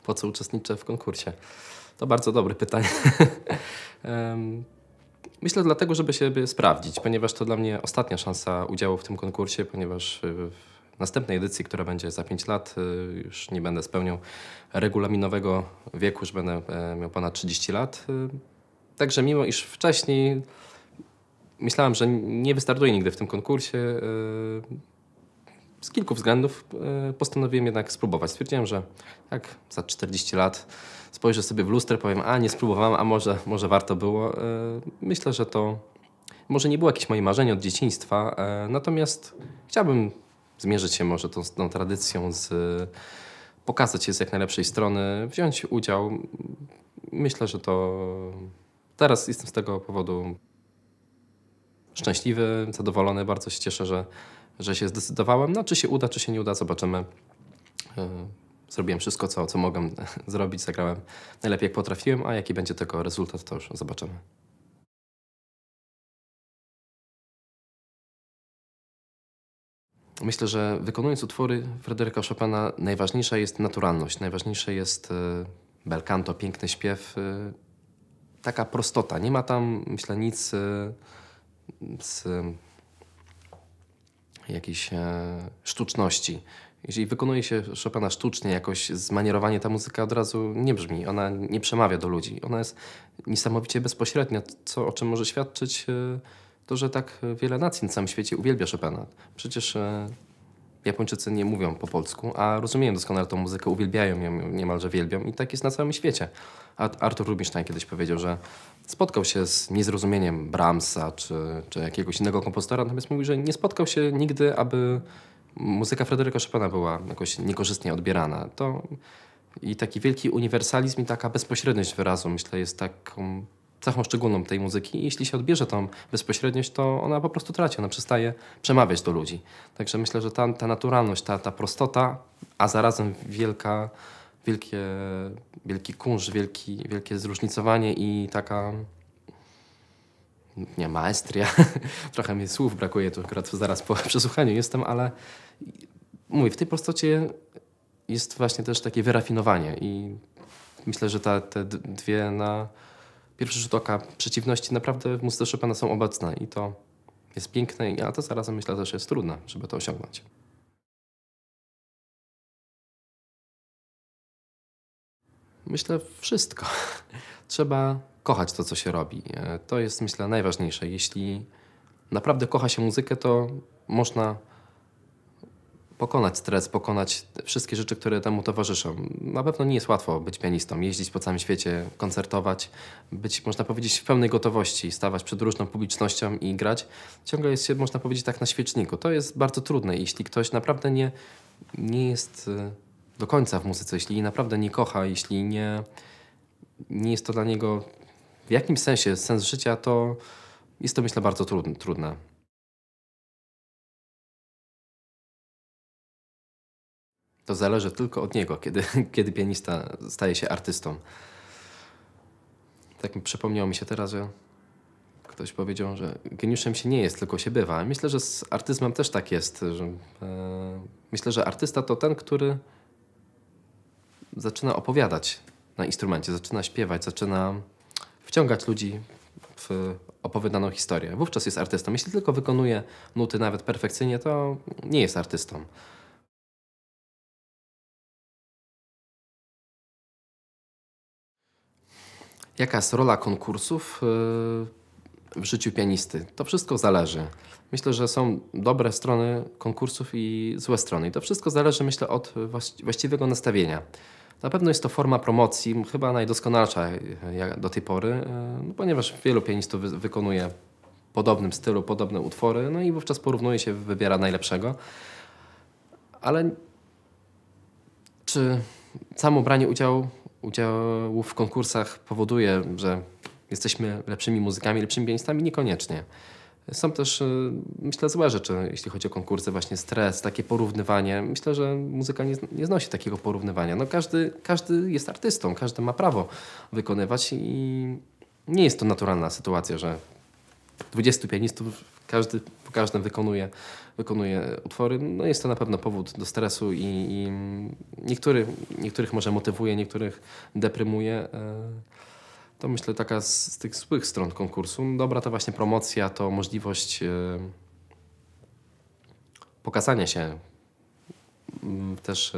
Po co uczestniczę w konkursie? To bardzo dobre pytanie. Myślę dlatego, żeby siebie sprawdzić, ponieważ to dla mnie ostatnia szansa udziału w tym konkursie, ponieważ w następnej edycji, która będzie za 5 lat, już nie będę spełniał regulaminowego wieku, już będę miał ponad 30 lat. Także mimo iż wcześniej myślałem, że nie wystartuję nigdy w tym konkursie, z kilku względów postanowiłem jednak spróbować. Stwierdziłem, że jak za 40 lat spojrzę sobie w lustro, powiem, a nie spróbowałem, a może warto było. Myślę, że to może nie było jakieś moje marzenie od dzieciństwa, natomiast chciałbym zmierzyć się może tą tradycją, pokazać się z jak najlepszej strony, wziąć udział. Myślę, że to teraz jestem z tego powodu szczęśliwy, zadowolony. Bardzo się cieszę, że się zdecydowałem. No, czy się uda, czy się nie uda, zobaczymy. Zrobiłem wszystko, co mogłem zrobić. Zagrałem najlepiej, jak potrafiłem, a jaki będzie tego rezultat, to już zobaczymy. Myślę, że wykonując utwory Fryderyka Chopina najważniejsza jest naturalność. Najważniejsze jest bel canto, piękny śpiew, taka prostota. Nie ma tam, myślę, nic z jakiejś sztuczności. Jeżeli wykonuje się Chopina sztucznie, jakoś zmanierowanie, ta muzyka od razu nie brzmi, ona nie przemawia do ludzi. Ona jest niesamowicie bezpośrednia, o czym może świadczyć to, że tak wiele nacji na całym świecie uwielbia Chopina. Przecież Japończycy nie mówią po polsku, a rozumieją doskonale tą muzykę, uwielbiają ją, niemalże wielbią i tak jest na całym świecie. Arthur Rubinstein kiedyś powiedział, że spotkał się z niezrozumieniem Brahmsa czy jakiegoś innego kompozytora, natomiast mówił, że nie spotkał się nigdy, aby muzyka Fryderyka Chopina była jakoś niekorzystnie odbierana. I taki wielki uniwersalizm i taka bezpośredniość wyrazu, myślę, jest taką cechą szczególną tej muzyki. I jeśli się odbierze tą bezpośredniość, to ona po prostu traci, ona przestaje przemawiać do ludzi. Także myślę, że ta naturalność, ta prostota, a zarazem wielki kunszt, wielkie zróżnicowanie i taka maestria. Trochę mi słów brakuje, tu akurat zaraz po przesłuchaniu jestem, ale mówię, w tej prostocie jest właśnie też takie wyrafinowanie i myślę, że te dwie na pierwszy rzut oka przeciwności naprawdę w muzyce Chopina są obecne i to jest piękne, a to zarazem myślę też jest trudne, żeby to osiągnąć. Myślę wszystko. Trzeba kochać to, co się robi. To jest, myślę, najważniejsze. Jeśli naprawdę kocha się muzykę, to można pokonać stres, pokonać wszystkie rzeczy, które temu towarzyszą. Na pewno nie jest łatwo być pianistą, jeździć po całym świecie, koncertować, być, można powiedzieć, w pełnej gotowości, stawać przed różną publicznością i grać. Ciągle jest się, można powiedzieć, tak na świeczniku. To jest bardzo trudne. Jeśli ktoś naprawdę nie jest do końca w muzyce, jeśli naprawdę nie kocha, jeśli nie jest to dla niego w jakimś sensie sens życia, to jest to, myślę, bardzo trudne. To zależy tylko od niego, kiedy pianista staje się artystą. Tak przypomniało mi się teraz, że ktoś powiedział, że geniuszem się nie jest, tylko się bywa. Myślę, że z artyzmem też tak jest. Myślę, że artysta to ten, który zaczyna opowiadać na instrumencie, zaczyna śpiewać, zaczyna wciągać ludzi w opowiadaną historię. Wówczas jest artystą. Jeśli tylko wykonuje nuty nawet perfekcyjnie, to nie jest artystą. Jaka jest rola konkursów w życiu pianisty? To wszystko zależy. Myślę, że są dobre strony konkursów i złe strony. I to wszystko zależy, myślę, od właściwego nastawienia. Na pewno jest to forma promocji, chyba najdoskonalsza do tej pory, ponieważ wielu pianistów wykonuje w podobnym stylu, podobne utwory, no i wówczas porównuje się, wybiera najlepszego. Ale czy samo branie udziału w konkursach powoduje, że jesteśmy lepszymi muzykami, lepszymi pianistami? Niekoniecznie. Są też, myślę, złe rzeczy, jeśli chodzi o konkursy, właśnie stres, takie porównywanie. Myślę, że muzyka nie znosi takiego porównywania. No każdy jest artystą, każdy ma prawo wykonywać i nie jest to naturalna sytuacja, że 20 pianistów każdy po każdym wykonuje utwory. No jest to na pewno powód do stresu i niektórych może motywuje, niektórych deprymuje. To myślę taka z tych złych stron konkursu. Dobra to właśnie promocja, to możliwość pokazania się też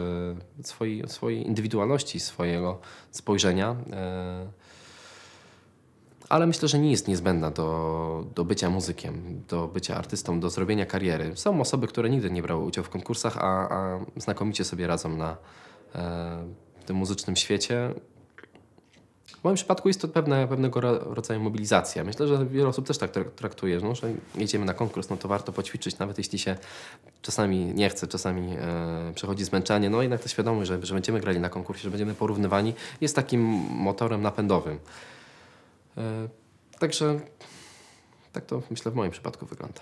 swojej indywidualności, swojego spojrzenia. Ale myślę, że nie jest niezbędna do bycia muzykiem, do bycia artystą, do zrobienia kariery. Są osoby, które nigdy nie brały udziału w konkursach, a znakomicie sobie radzą w tym muzycznym świecie. W moim przypadku jest to pewnego rodzaju mobilizacja. Myślę, że wiele osób też tak traktuje, no, że jedziemy na konkurs, no to warto poćwiczyć, nawet jeśli się czasami nie chce, czasami przechodzi zmęczenie. No jednak ta świadomość, że będziemy grali na konkursie, że będziemy porównywani, jest takim motorem napędowym. Także tak to myślę w moim przypadku wygląda.